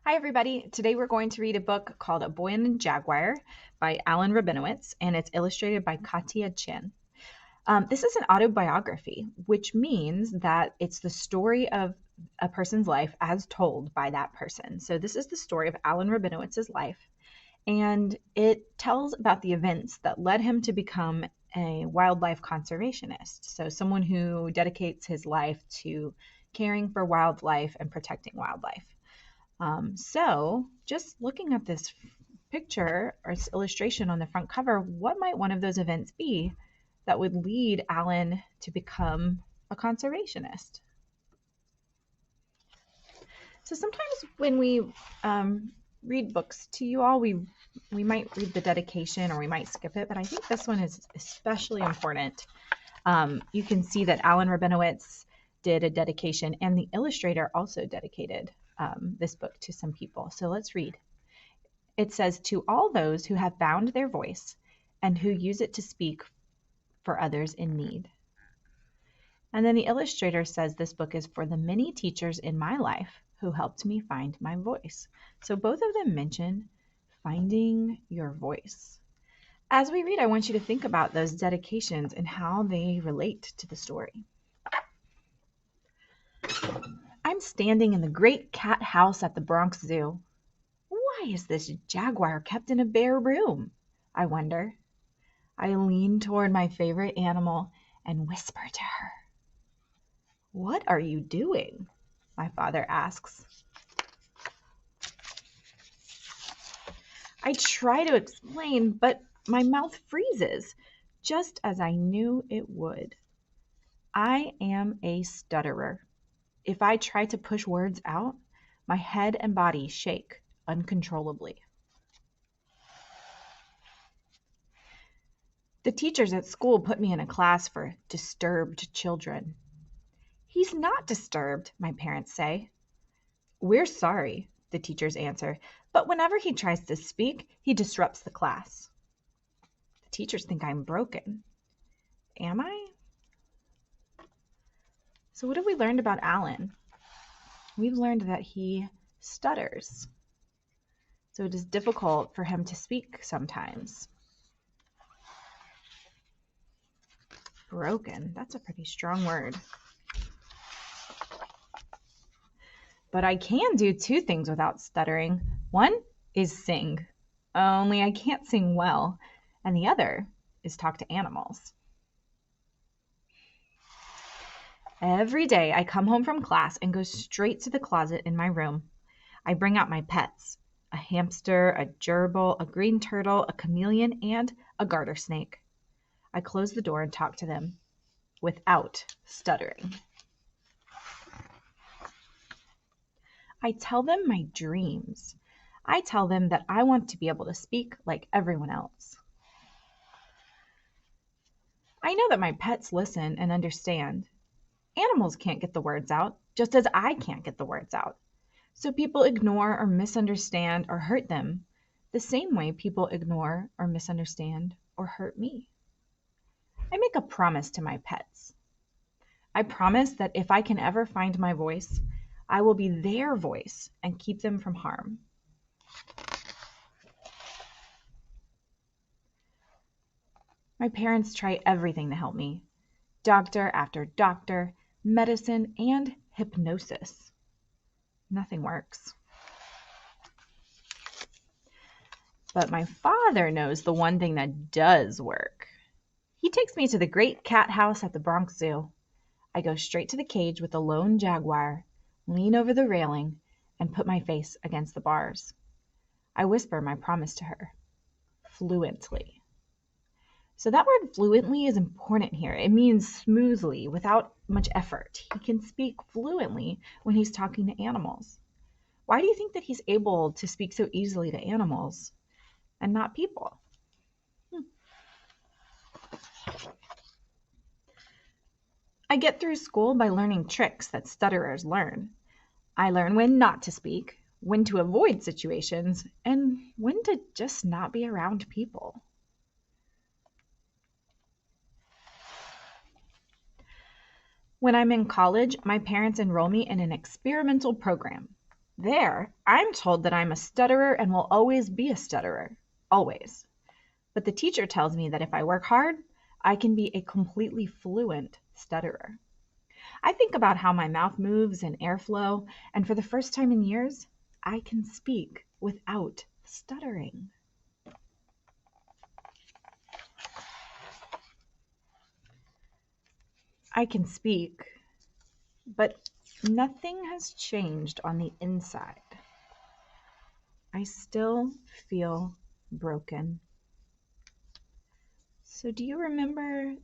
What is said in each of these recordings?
Hi, everybody. Today we're going to read a book called A Boy and A Jaguar by Alan Rabinowitz, and it's illustrated by Katia Chin. This is an autobiography, which means that it's the story of a person's life as told by that person. So this is the story of Alan Rabinowitz's life, and it tells about the events that led him to become a wildlife conservationist. So someone who dedicates his life to caring for wildlife and protecting wildlife. So just looking at this picture or this illustration on the front cover, what might one of those events be that would lead Alan to become a conservationist? So sometimes when we read books to you all, we might read the dedication or we might skip it, but I think this one is especially important. You can see that Alan Rabinowitz did a dedication, and the illustrator also dedicated this book to some people. So let's read. It says, "To all those who have found their voice and who use it to speak for others in need." And then the illustrator says this book is for the many teachers in my life who helped me find my voice. So both of them mention finding your voice. As we read, I want you to think about those dedications and how they relate to the story. I'm standing in the great cat house at the Bronx Zoo. Why is this jaguar kept in a bare room? I wonder. I lean toward my favorite animal and whisper to her. What are you doing? My father asks. I try to explain, but my mouth freezes, just as I knew it would. I am a stutterer. If I try to push words out, my head and body shake uncontrollably. The teachers at school put me in a class for disturbed children. He's not disturbed, my parents say. We're sorry, the teachers answer, but whenever he tries to speak, he disrupts the class. The teachers think I'm broken. Am I? So what have we learned about Alan? We've learned that he stutters. So it is difficult for him to speak sometimes. Broken, that's a pretty strong word. But I can do two things without stuttering. One is sing, only I can't sing well, and the other is talk to animals. Every day I come home from class and go straight to the closet in my room. I bring out my pets, a hamster, a gerbil, a green turtle, a chameleon, and a garter snake. I close the door and talk to them without stuttering. I tell them my dreams. I tell them that I want to be able to speak like everyone else. I know that my pets listen and understand. Animals can't get the words out, just as I can't get the words out. So people ignore or misunderstand or hurt them the same way people ignore or misunderstand or hurt me. I make a promise to my pets. I promise that if I can ever find my voice, I will be their voice and keep them from harm. My parents try everything to help me. Doctor after doctor, medicine, and hypnosis. Nothing works. But my father knows the one thing that does work. He takes me to the great cat house at the Bronx Zoo. I go straight to the cage with the lone jaguar, lean over the railing, and put my face against the bars. I whisper my promise to her, fluently. So that word fluently is important here. It means smoothly, without much effort. He can speak fluently when he's talking to animals. Why do you think that he's able to speak so easily to animals and not people? I get through school by learning tricks that stutterers learn. I learn when not to speak, when to avoid situations, and when to just not be around people. When I'm in college, my parents enroll me in an experimental program. There, I'm told that I'm a stutterer and will always be a stutterer. Always. But the teacher tells me that if I work hard, I can be a completely fluent stutterer. I think about how my mouth moves and airflow, and for the first time in years, I can speak without stuttering. I can speak, but nothing has changed on the inside. I still feel broken. So do you remember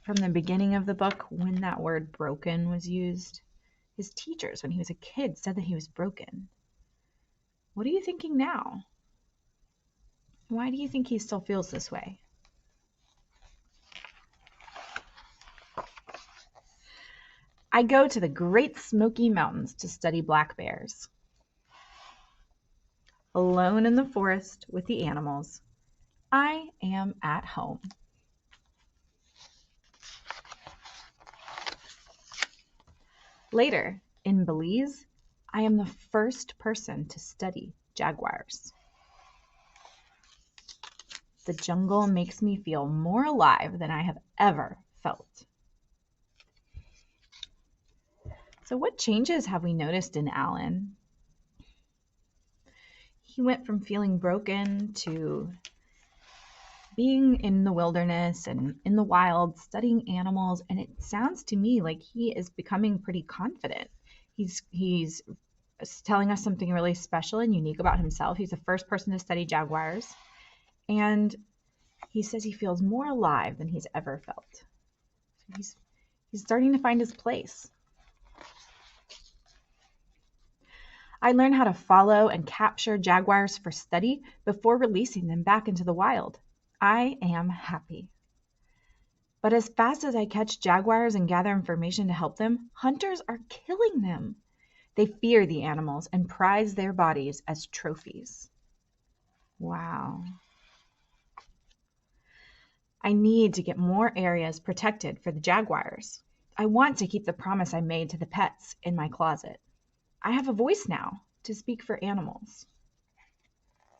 from the beginning of the book when that word broken was used? His teachers, when he was a kid, said that he was broken. What are you thinking now? Why do you think he still feels this way? I go to the Great Smoky Mountains to study black bears. Alone in the forest with the animals, I am at home. Later, in Belize, I am the first person to study jaguars. The jungle makes me feel more alive than I have ever felt. So what changes have we noticed in Alan? He went from feeling broken to being in the wilderness and in the wild, studying animals, and it sounds to me like he is becoming pretty confident. He's telling us something really special and unique about himself. He's the first person to study jaguars, and he says he feels more alive than he's ever felt. He's starting to find his place. I learned how to follow and capture jaguars for study before releasing them back into the wild. I am happy. But as fast as I catch jaguars and gather information to help them, hunters are killing them. They fear the animals and prize their bodies as trophies. Wow. I need to get more areas protected for the jaguars. I want to keep the promise I made to the pets in my closet. I have a voice now to speak for animals.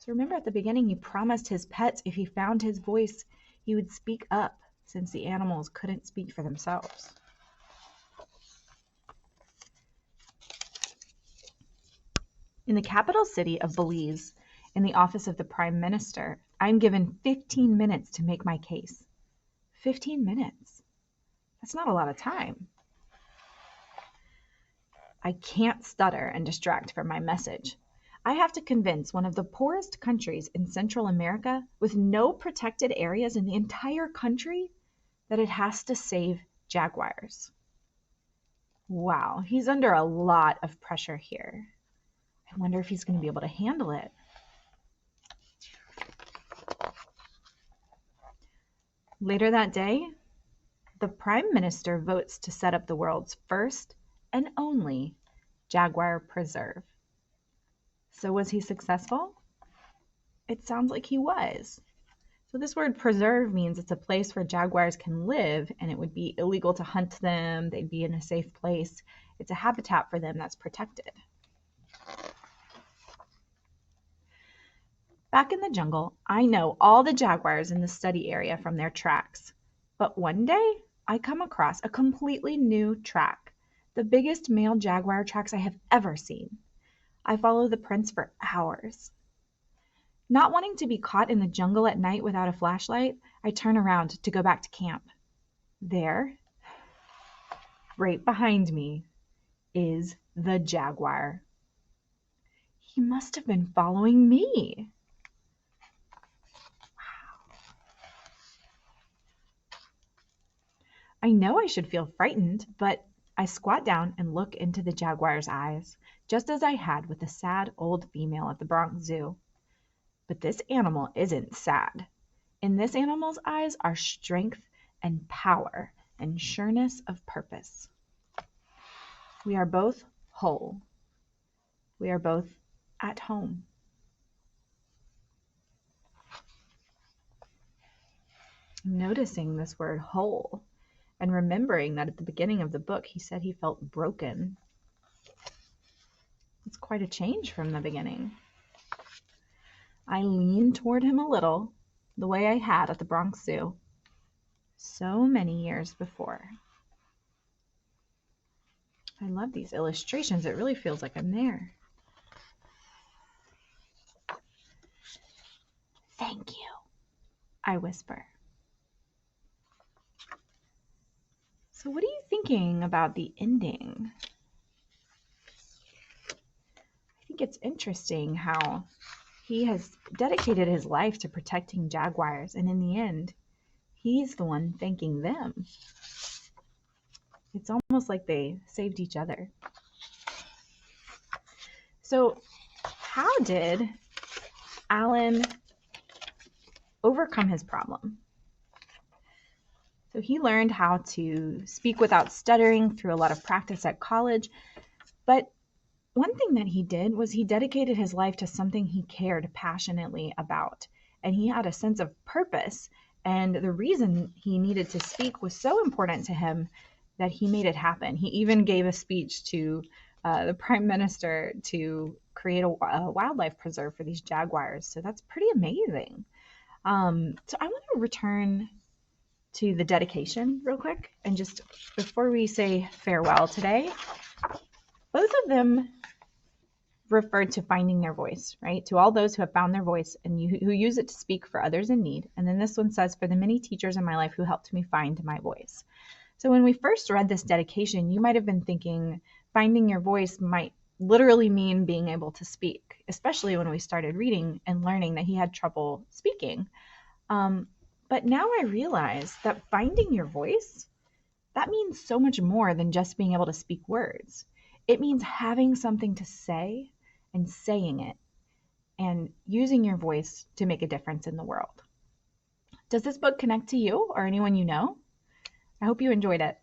So remember at the beginning, he promised his pets if he found his voice, he would speak up since the animals couldn't speak for themselves. In the capital city of Belize, in the office of the Prime Minister, I'm given 15 minutes to make my case. 15 minutes. That's not a lot of time. I can't stutter and distract from my message. I have to convince one of the poorest countries in Central America with no protected areas in the entire country that it has to save jaguars. Wow, he's under a lot of pressure here. I wonder if he's going to be able to handle it. Later that day, the Prime Minister votes to set up the world's first and only jaguar preserve. So was he successful? It sounds like he was. So this word preserve means it's a place where jaguars can live, and it would be illegal to hunt them. They'd be in a safe place. It's a habitat for them that's protected. Back in the jungle, I know all the jaguars in the study area from their tracks. But one day, I come across a completely new track, the biggest male jaguar tracks I have ever seen. I follow the prints for hours. Not wanting to be caught in the jungle at night without a flashlight, I turn around to go back to camp. There, right behind me, is the jaguar. He must have been following me. I know I should feel frightened, but I squat down and look into the jaguar's eyes, just as I had with the sad old female at the Bronx Zoo. But this animal isn't sad. In this animal's eyes are strength and power and sureness of purpose. We are both whole. We are both at home. Noticing this word whole and remembering that at the beginning of the book he said he felt broken. That's quite a change from the beginning. I leaned toward him a little, the way I had at the Bronx Zoo so many years before. I love these illustrations. It really feels like I'm there. Thank you, I whisper. So what are you thinking about the ending? I think it's interesting how he has dedicated his life to protecting jaguars, and in the end, he's the one thanking them. It's almost like they saved each other. So how did Alan overcome his problem? So he learned how to speak without stuttering through a lot of practice at college. But one thing that he did was he dedicated his life to something he cared passionately about. And he had a sense of purpose. And the reason he needed to speak was so important to him that he made it happen. He even gave a speech to the prime minister to create a wildlife preserve for these jaguars. So that's pretty amazing. So I want to return to the dedication real quick. And just before we say farewell today, both of them referred to finding their voice, right? To all those who have found their voice and who use it to speak for others in need. And then this one says, for the many teachers in my life who helped me find my voice. So when we first read this dedication, you might have been thinking finding your voice might literally mean being able to speak, especially when we started reading and learning that he had trouble speaking. But now I realize that finding your voice, that means so much more than just being able to speak words. It means having something to say and saying it and using your voice to make a difference in the world. Does this book connect to you or anyone you know? I hope you enjoyed it.